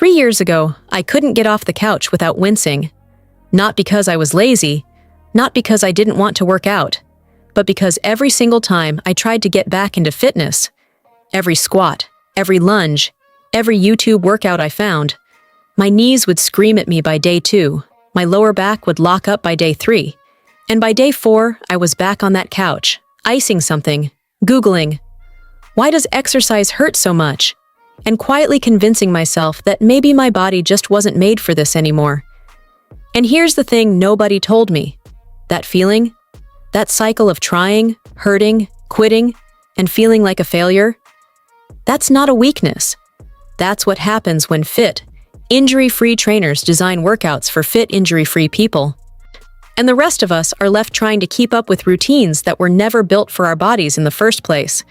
3 years ago, I couldn't get off the couch without wincing. Not because I was lazy, not because I didn't want to work out, but because every single time I tried to get back into fitness, every squat, every lunge, every YouTube workout I found, my knees would scream at me by day 2, my lower back would lock up by day 3, and by day 4, I was back on that couch, icing something, Googling, why does exercise hurt so much? And quietly convincing myself that maybe my body just wasn't made for this anymore. And here's the thing nobody told me. That feeling, that cycle of trying, hurting, quitting, and feeling like a failure, that's not a weakness. That's what happens when fit, injury-free trainers design workouts for fit, injury-free people. And the rest of us are left trying to keep up with routines that were never built for our bodies in the first place.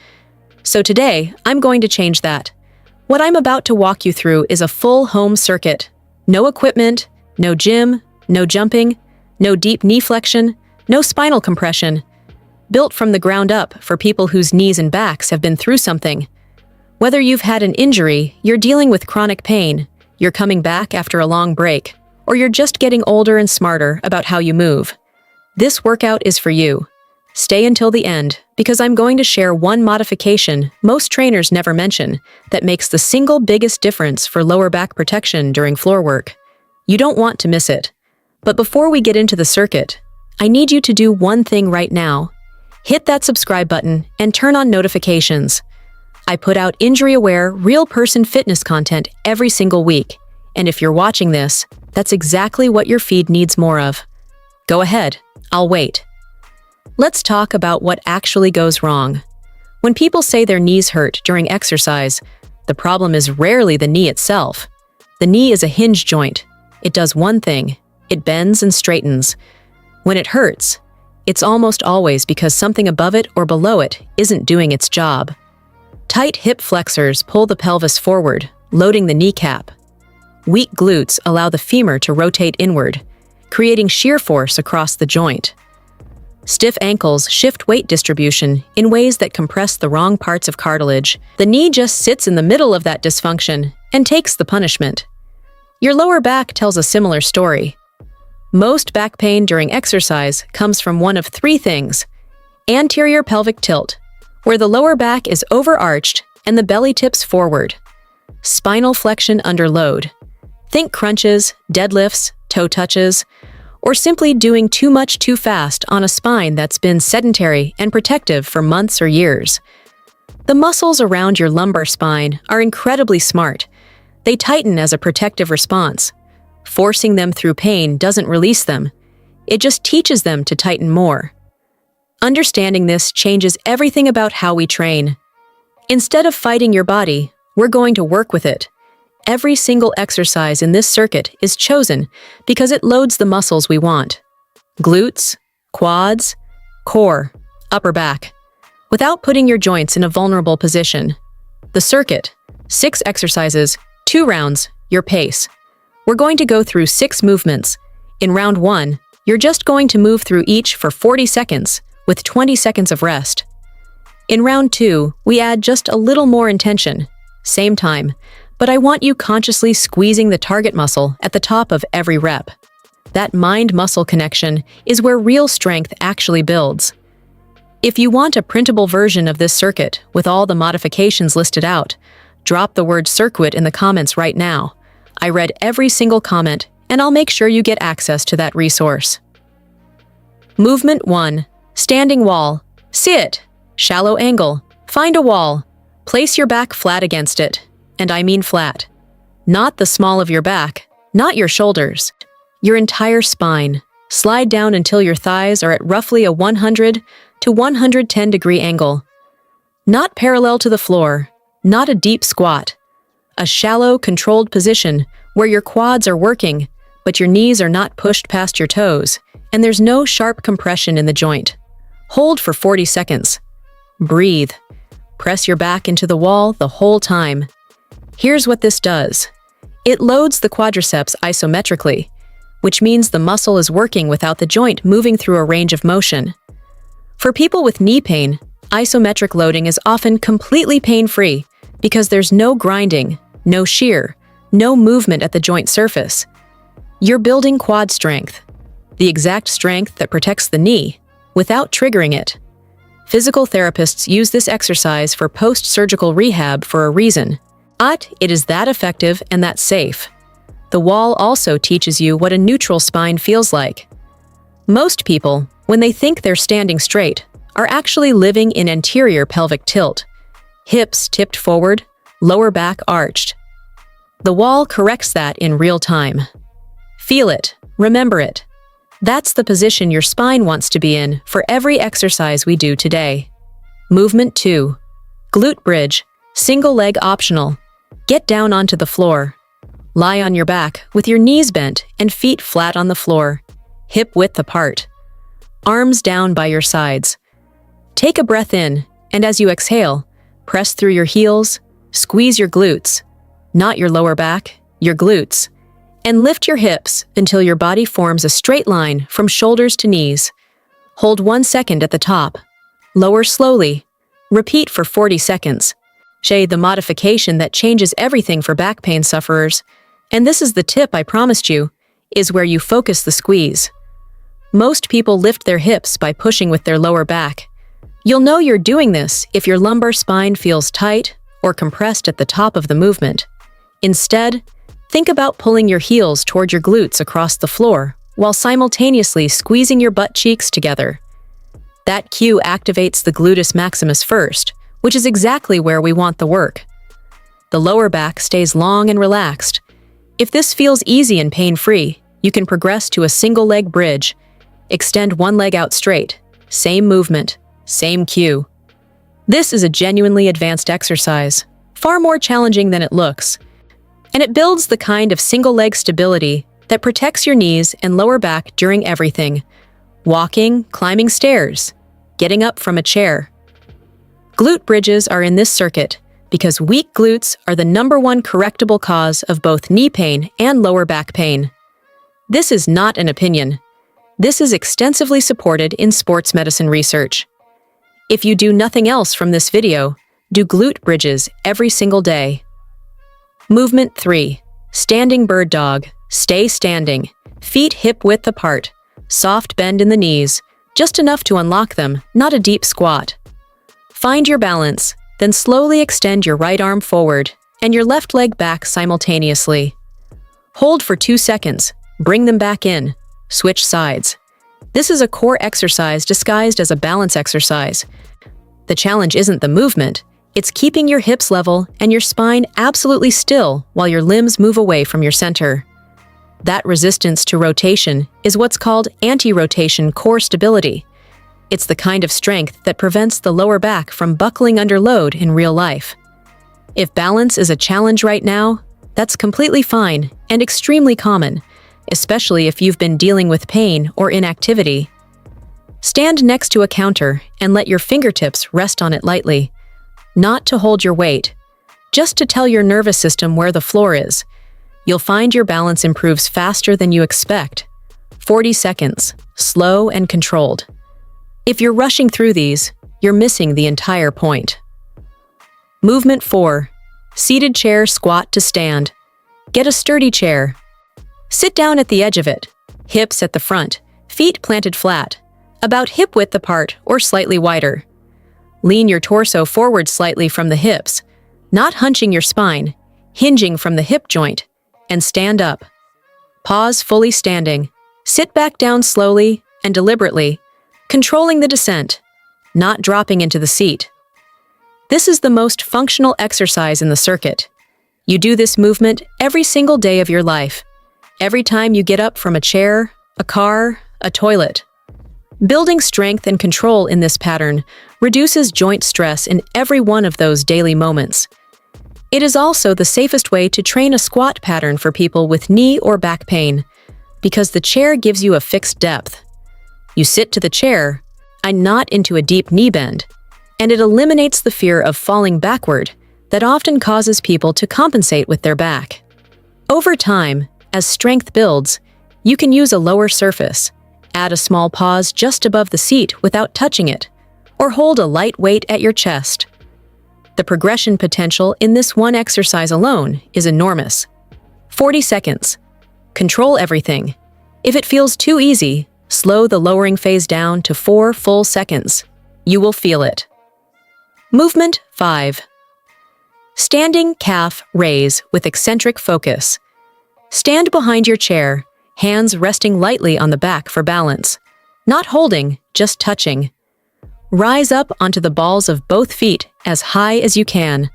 So today, I'm going to change that. What I'm about to walk you through is a full home circuit. No equipment, no gym, no jumping, no deep knee flexion, no spinal compression. Built from the ground up for people whose knees and backs have been through something. Whether you've had an injury, you're dealing with chronic pain, you're coming back after a long break, or you're just getting older and smarter about how you move. This workout is for you. Stay until the end, because I'm going to share one modification most trainers never mention that makes the single biggest difference for lower back protection during floor work. You don't want to miss it. But before we get into the circuit, I need you to do one thing right now. Hit that subscribe button and turn on notifications. I put out injury-aware, real-person fitness content every single week, and if you're watching this, that's exactly what your feed needs more of. Go ahead, I'll wait. Let's talk about what actually goes wrong. When people say their knees hurt during exercise, the problem is rarely the knee itself. The knee is a hinge joint. It does one thing. It bends and straightens. When it hurts, it's almost always because something above it or below it isn't doing its job. Tight hip flexors pull the pelvis forward, loading the kneecap. Weak glutes allow the femur to rotate inward, creating shear force across the joint. Stiff ankles shift weight distribution in ways that compress the wrong parts of cartilage. The knee just sits in the middle of that dysfunction and takes the punishment. Your lower back tells a similar story. Most back pain during exercise comes from one of 3 things: anterior pelvic tilt, where the lower back is overarched and the belly tips forward. Spinal flexion under load. Think crunches, deadlifts, toe touches, or simply doing too much too fast on a spine that's been sedentary and protective for months or years. The muscles around your lumbar spine are incredibly smart. They tighten as a protective response. Forcing them through pain doesn't release them. It just teaches them to tighten more. Understanding this changes everything about how we train. Instead of fighting your body, we're going to work with it. Every single exercise in this circuit is chosen because it loads the muscles we want. Glutes, quads, core, upper back, without putting your joints in a vulnerable position. The circuit, 6 exercises, 2 rounds, your pace. We're going to go through 6 movements. In round 1, you're just going to move through each for 40 seconds, with 20 seconds of rest. In round 2, we add just a little more intention. Same time, but I want you consciously squeezing the target muscle at the top of every rep. That mind-muscle connection is where real strength actually builds. If you want a printable version of this circuit with all the modifications listed out, drop the word circuit in the comments right now. I read every single comment, and I'll make sure you get access to that resource. Movement 1. Standing wall. Sit. Shallow angle. Find a wall. Place your back flat against it. And I mean flat. Not the small of your back, not your shoulders. Your entire spine. Slide down until your thighs are at roughly a 100 to 110 degree angle. Not parallel to the floor, not a deep squat. A shallow, controlled position where your quads are working, but your knees are not pushed past your toes, and there's no sharp compression in the joint. Hold for 40 seconds. Breathe. Press your back into the wall the whole time. Here's what this does. It loads the quadriceps isometrically, which means the muscle is working without the joint moving through a range of motion. For people with knee pain, isometric loading is often completely pain-free because there's no grinding, no shear, no movement at the joint surface. You're building quad strength, the exact strength that protects the knee, without triggering it. Physical therapists use this exercise for post-surgical rehab for a reason. But it is that effective and that safe. The wall also teaches you what a neutral spine feels like. Most people, when they think they're standing straight, are actually living in anterior pelvic tilt. Hips tipped forward, lower back arched. The wall corrects that in real time. Feel it, remember it. That's the position your spine wants to be in for every exercise we do today. Movement 2. Glute bridge, single leg optional. Get down onto the floor. Lie on your back with your knees bent and feet flat on the floor, hip width apart. Arms down by your sides. Take a breath in, and as you exhale, press through your heels, squeeze your glutes, not your lower back, your glutes, and lift your hips until your body forms a straight line from shoulders to knees. Hold 1 second at the top. Lower slowly. Repeat for 40 seconds. The modification that changes everything for back pain sufferers, and this is the tip I promised you, is where you focus the squeeze. Most people lift their hips by pushing with their lower back. You'll know you're doing this if your lumbar spine feels tight or compressed at the top of the movement. Instead, think about pulling your heels toward your glutes across the floor while simultaneously squeezing your butt cheeks together. That cue activates the gluteus maximus first, which is exactly where we want the work. The lower back stays long and relaxed. If this feels easy and pain-free, you can progress to a single leg bridge. Extend one leg out straight. Same movement, same cue. This is a genuinely advanced exercise, far more challenging than it looks. And it builds the kind of single leg stability that protects your knees and lower back during everything. Walking, climbing stairs, getting up from a chair. Glute bridges are in this circuit because weak glutes are the #1 correctable cause of both knee pain and lower back pain. This is not an opinion. This is extensively supported in sports medicine research. If you do nothing else from this video, do glute bridges every single day. Movement 3. Standing bird dog. Stay standing. Feet hip width apart. Soft bend in the knees, just enough to unlock them, not a deep squat. Find your balance, then slowly extend your right arm forward and your left leg back simultaneously. Hold for 2 seconds, bring them back in, switch sides. This is a core exercise disguised as a balance exercise. The challenge isn't the movement, it's keeping your hips level and your spine absolutely still while your limbs move away from your center. That resistance to rotation is what's called anti-rotation core stability. It's the kind of strength that prevents the lower back from buckling under load in real life. If balance is a challenge right now, that's completely fine and extremely common, especially if you've been dealing with pain or inactivity. Stand next to a counter and let your fingertips rest on it lightly. Not to hold your weight, just to tell your nervous system where the floor is. You'll find your balance improves faster than you expect. 40 seconds, slow and controlled. If you're rushing through these, you're missing the entire point. Movement 4. Seated chair squat to stand. Get a sturdy chair. Sit down at the edge of it, hips at the front, feet planted flat, about hip width apart or slightly wider. Lean your torso forward slightly from the hips, not hunching your spine, hinging from the hip joint, and stand up. Pause fully standing. Sit back down slowly and deliberately, controlling the descent, not dropping into the seat. This is the most functional exercise in the circuit. You do this movement every single day of your life, every time you get up from a chair, a car, a toilet. Building strength and control in this pattern reduces joint stress in every one of those daily moments. It is also the safest way to train a squat pattern for people with knee or back pain, because the chair gives you a fixed depth. You sit to the chair, and not into a deep knee bend, and it eliminates the fear of falling backward that often causes people to compensate with their back. Over time, as strength builds, you can use a lower surface, add a small pause just above the seat without touching it, or hold a light weight at your chest. The progression potential in this one exercise alone is enormous. 40 seconds. Control everything. If it feels too easy, slow the lowering phase down to 4 full seconds. You will feel it. Movement 5. Standing calf raise with eccentric focus. Stand behind your chair, hands resting lightly on the back for balance. Not holding, just touching. Rise up onto the balls of both feet as high as you can.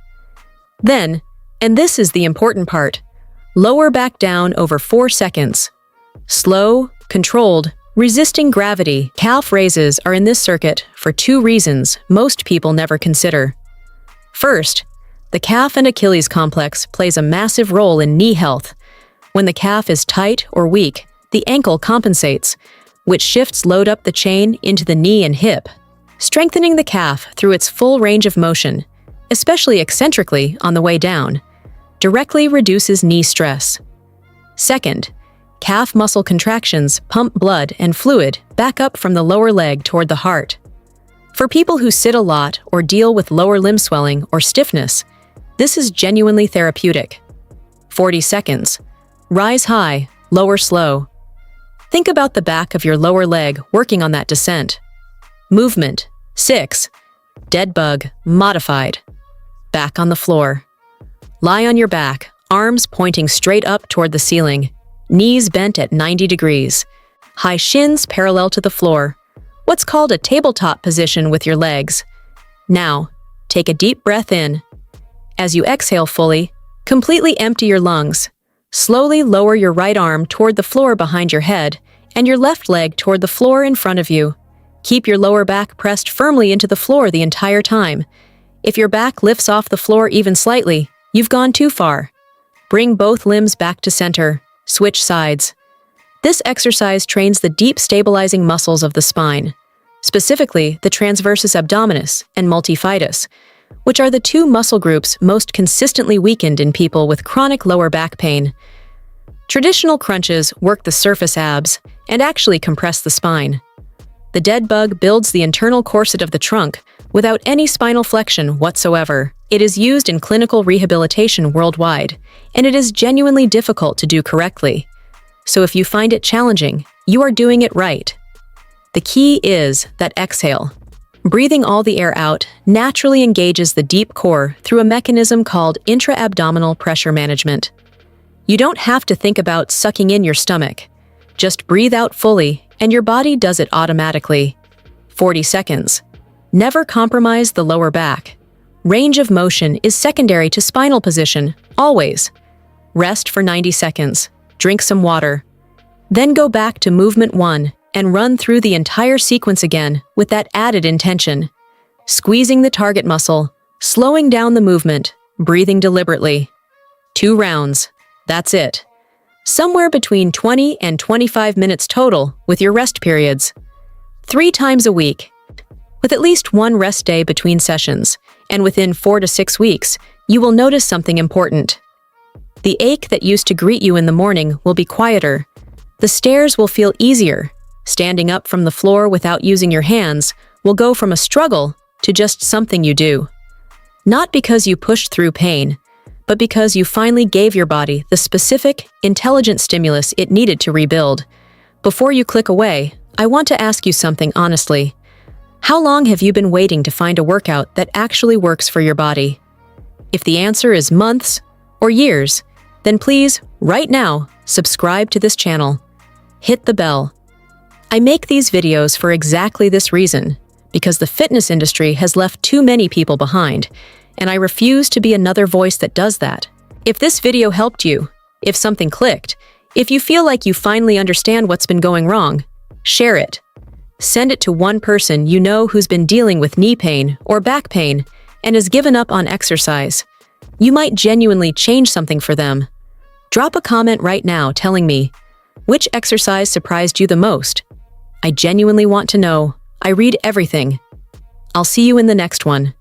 Then, and this is the important part, lower back down over 4 seconds. Slow, controlled, resisting gravity. Calf raises are in this circuit for 2 reasons most people never consider. First, the calf and Achilles complex plays a massive role in knee health. When the calf is tight or weak, the ankle compensates, which shifts load up the chain into the knee and hip. Strengthening the calf through its full range of motion, especially eccentrically on the way down, directly reduces knee stress. Second, calf muscle contractions pump blood and fluid back up from the lower leg toward the heart. For people who sit a lot or deal with lower limb swelling or stiffness, this is genuinely therapeutic. 40 seconds. Rise high, lower slow. Think about the back of your lower leg working on that descent. Movement 6. Dead bug modified. Back on the floor. Lie on your back, arms pointing straight up toward the ceiling, knees bent at 90 degrees, high shins parallel to the floor, what's called a tabletop position with your legs. Now, take a deep breath in. As you exhale fully, completely empty your lungs. Slowly lower your right arm toward the floor behind your head and your left leg toward the floor in front of you. Keep your lower back pressed firmly into the floor the entire time. If your back lifts off the floor even slightly, you've gone too far. Bring both limbs back to center. Switch sides. This exercise trains the deep stabilizing muscles of the spine, specifically the transversus abdominis and multifidus, which are the 2 muscle groups most consistently weakened in people with chronic lower back pain. Traditional crunches work the surface abs and actually compress the spine. The dead bug builds the internal corset of the trunk without any spinal flexion whatsoever. It is used in clinical rehabilitation worldwide, and it is genuinely difficult to do correctly. So if you find it challenging, you are doing it right. The key is that exhale. Breathing all the air out naturally engages the deep core through a mechanism called intra-abdominal pressure management. You don't have to think about sucking in your stomach. Just breathe out fully, and your body does it automatically. 40 seconds. Never compromise the lower back. Range of motion is secondary to spinal position, always. Rest for 90 seconds. Drink some water. Then go back to movement 1 and run through the entire sequence again with that added intention. Squeezing the target muscle, slowing down the movement, breathing deliberately. 2 rounds. That's it. Somewhere between 20 and 25 minutes total with your rest periods. 3 times a week, with at least 1 rest day between sessions, and within 4 to 6 weeks, you will notice something important. The ache that used to greet you in the morning will be quieter. The stairs will feel easier. Standing up from the floor without using your hands will go from a struggle to just something you do. Not because you pushed through pain, but because you finally gave your body the specific, intelligent stimulus it needed to rebuild. Before you click away, I want to ask you something honestly. How long have you been waiting to find a workout that actually works for your body? If the answer is months or years, then please, right now, subscribe to this channel. Hit the bell. I make these videos for exactly this reason, because the fitness industry has left too many people behind, and I refuse to be another voice that does that. If this video helped you, if something clicked, if you feel like you finally understand what's been going wrong, share it. Send it to one person you know who's been dealing with knee pain or back pain and has given up on exercise. You might genuinely change something for them. Drop a comment right now telling me, which exercise surprised you the most? I genuinely want to know. I read everything. I'll see you in the next one.